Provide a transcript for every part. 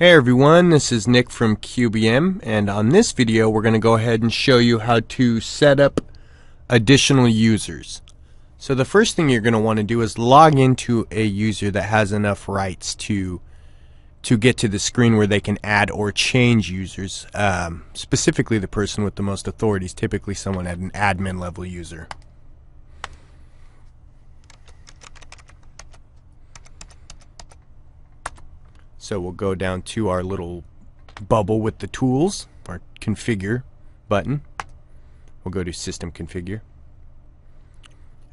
Hey everyone, this is Nick from QBM, and on this video we're going to go ahead and show you how to set up additional users. So the first thing you're going to want to do is log into a user that has enough rights to get to the screen where they can add or change users. Specifically the person with the most authority is typically someone at an admin level user. So we'll go down to our little bubble with the tools, our configure button. We'll go to system configure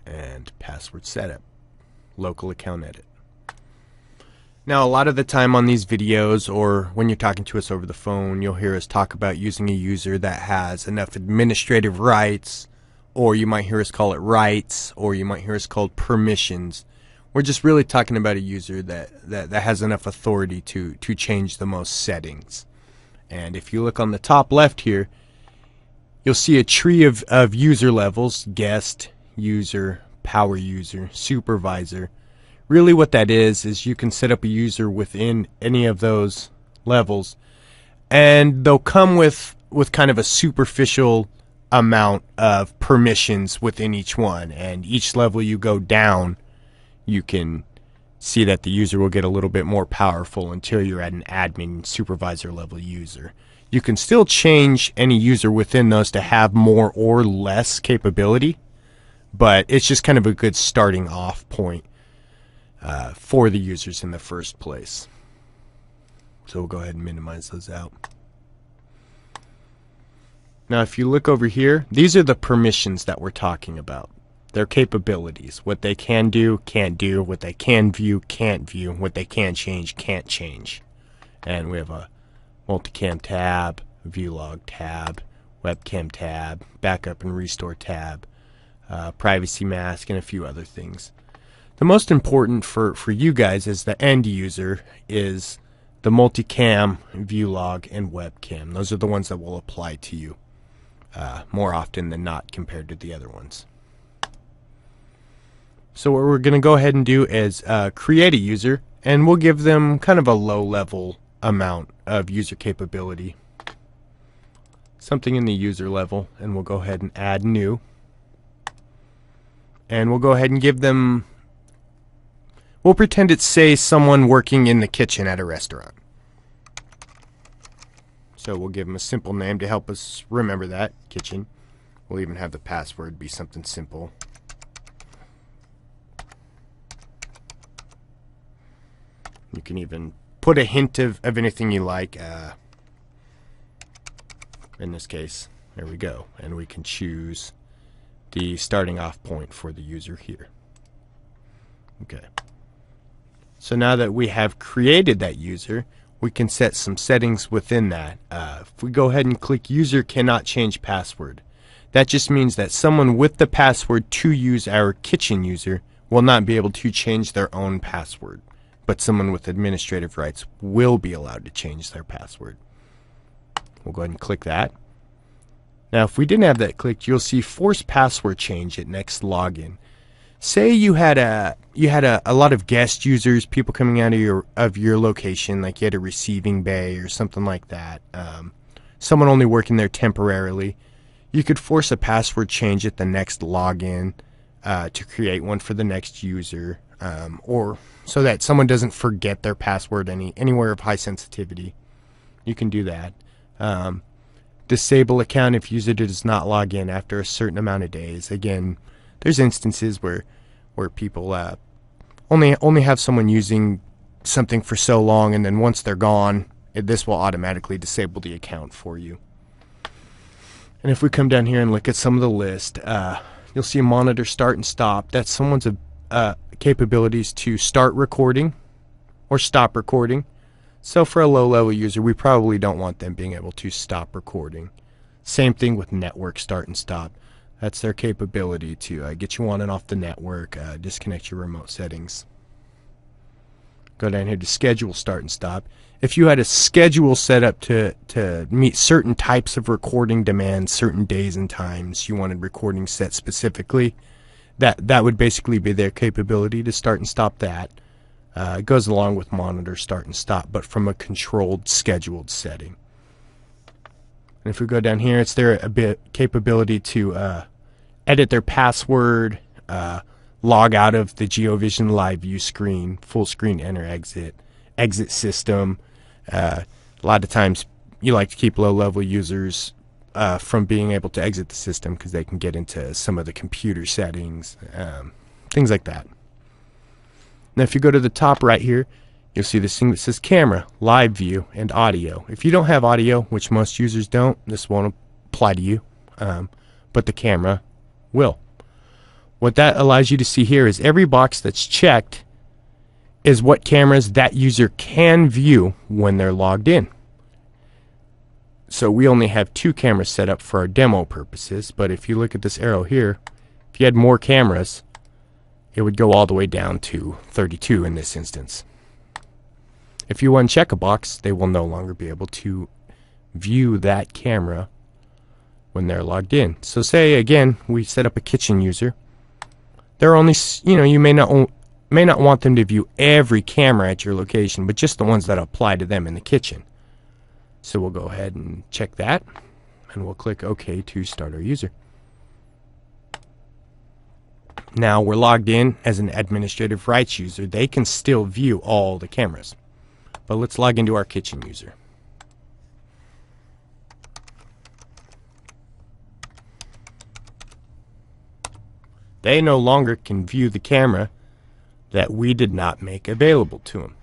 and password setup, local account edit. Now a lot of the time on these videos or when you're talking to us over the phone, you'll hear us talk about using a user that has enough administrative rights, or you might hear us call it rights, or you might hear us call it permissions. We're just really talking about a user that has enough authority to change the most settings. And if you look on the top left here, you'll see a tree of user levels: guest, user, power user, supervisor. Really what that is you can set up a user within any of those levels, and they'll come with kind of a superficial amount of permissions within each one. And each level you go down, you can see that the user will get a little bit more powerful until you're at an admin supervisor level user. You can still change any user within those to have more or less capability, but it's just kind of a good starting off point for the users in the first place. So we'll go ahead and minimize those out. Now if you look over here, these are the permissions that we're talking about. Their capabilities, what they can do, can't do, what they can view, can't view, what they can change, can't change. And we have a multicam tab, view log tab, webcam tab, backup and restore tab, privacy mask, and a few other things. The most important for you guys as the end user is the multicam, view log, and webcam. Those are the ones that will apply to you more often than not compared to the other ones. So what we're going to go ahead and do is create a user, and we'll give them kind of a low-level amount of user capability. Something in the user level, and we'll go ahead and add new. And we'll go ahead and give them, we'll pretend it's, say, someone working in the kitchen at a restaurant. So we'll give them a simple name to help us remember that, kitchen. We'll even have the password be something simple. You can even put a hint of anything you like. In this case, there we go. And we can choose the starting off point for the user here. Okay. So now that we have created that user, we can set some settings within that. If we go ahead and click user cannot change password, that just means that someone with the password to use our kitchen user will not be able to change their own password, but someone with administrative rights will be allowed to change their password. We'll go ahead and click that. Now if we didn't have that clicked, you'll see force password change at next login. Say you had a lot of guest users, people coming out of your location, like you had a receiving bay or something like that. Someone only working there temporarily. You could force a password change at the next login to create one for the next user, or so that someone doesn't forget their password anywhere of high sensitivity. You can do that. Disable account if user does not log in after a certain amount of days. Again, there's instances where people only have someone using something for so long, and then once they're gone, this will automatically disable the account for you. And if we come down here and look at some of the list, you'll see monitor start and stop. That's someone's capabilities to start recording or stop recording. So for a low-level user, we probably don't want them being able to stop recording. Same thing with network start and stop. That's their capability to get you on and off the network, disconnect your remote settings. Go down here to schedule start and stop. If you had a schedule set up to meet certain types of recording demands, certain days and times, you wanted recording set specifically, that would basically be their capability to start and stop that. It goes along with monitor start and stop, but from a controlled, scheduled setting. And if we go down here, it's their capability to edit their password, log out of the Geovision live view screen, full screen enter exit system. A lot of times you like to keep low-level users from being able to exit the system because they can get into some of the computer settings, things like that. Now if you go to the top right here, you'll see this thing that says camera, live view, and audio. If you don't have audio, which most users don't, this won't apply to you, but the camera will. What that allows you to see here is every box that's checked is what cameras that user can view when they're logged in. So we only have 2 cameras set up for our demo purposes, but if you look at this arrow here, if you had more cameras, it would go all the way down to 32 in this instance. If you uncheck a box, they will no longer be able to view that camera when they're logged in. So say again, we set up a kitchen user. They're only, you may not want them to view every camera at your location, but just the ones that apply to them in the kitchen. So we'll go ahead and check that, and we'll click OK to start our user. Now we're logged in as an administrative rights user. They can still view all the cameras. But let's log into our kitchen user. They no longer can view the camera that we did not make available to them.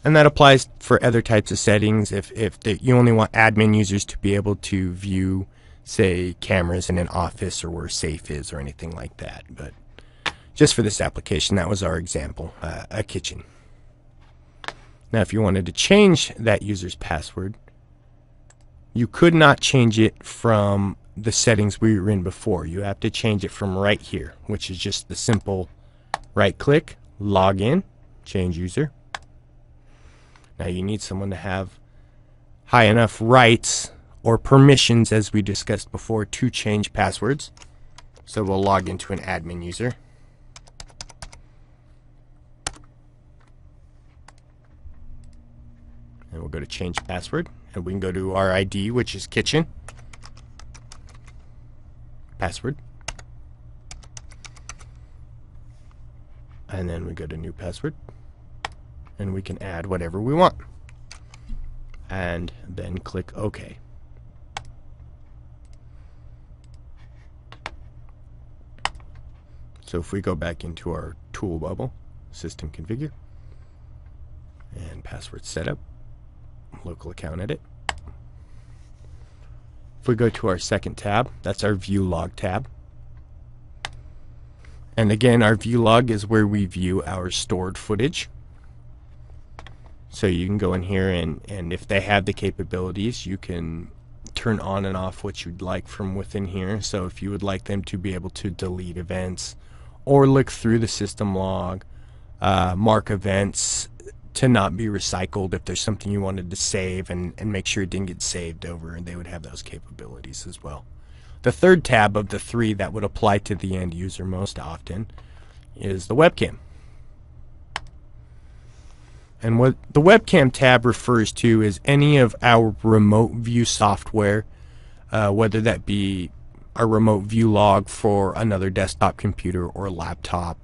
And that applies for other types of settings. If you only want admin users to be able to view, say, cameras in an office or where a safe is or anything like that. But just for this application, that was our example, a kitchen. Now, if you wanted to change that user's password, you could not change it from the settings we were in before. You have to change it from right here, which is just the simple right-click, log in, change user. Now, you need someone to have high enough rights or permissions, as we discussed before, to change passwords. So we'll log into an admin user. And we'll go to change password, and we can go to our ID, which is kitchen, password, and then we go to new password, and we can add whatever we want, and then click OK. So if we go back into our tool bubble, system configure, and password setup, local account edit. If we go to our second tab, that's our view log tab. And again, our view log is where we view our stored footage. So you can go in here and if they have the capabilities, you can turn on and off what you'd like from within here. So if you would like them to be able to delete events or look through the system log, mark events to not be recycled if there's something you wanted to save and make sure it didn't get saved over, and they would have those capabilities as well. The third tab of the 3 that would apply to the end user most often is the webcam. And what the webcam tab refers to is any of our remote view software, whether that be a remote view log for another desktop computer or laptop,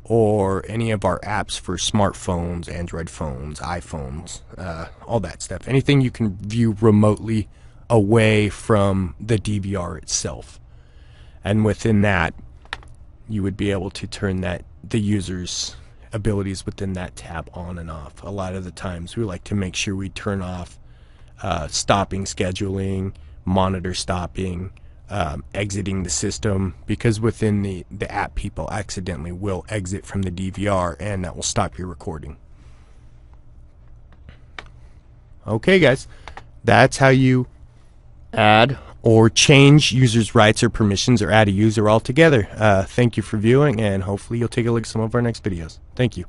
or any of our apps for smartphones, Android phones, iPhones, all that stuff. Anything you can view remotely away from the DVR itself. And within that, you would be able to turn the user's abilities within that tab on and off. A lot of the times we like to make sure we turn off stopping scheduling, monitor stopping, exiting the system, because within the app people accidentally will exit from the DVR and that will stop your recording. Okay guys, that's how you add or change users' rights or permissions or add a user altogether. Thank you for viewing, and hopefully you'll take a look at some of our next videos. Thank you.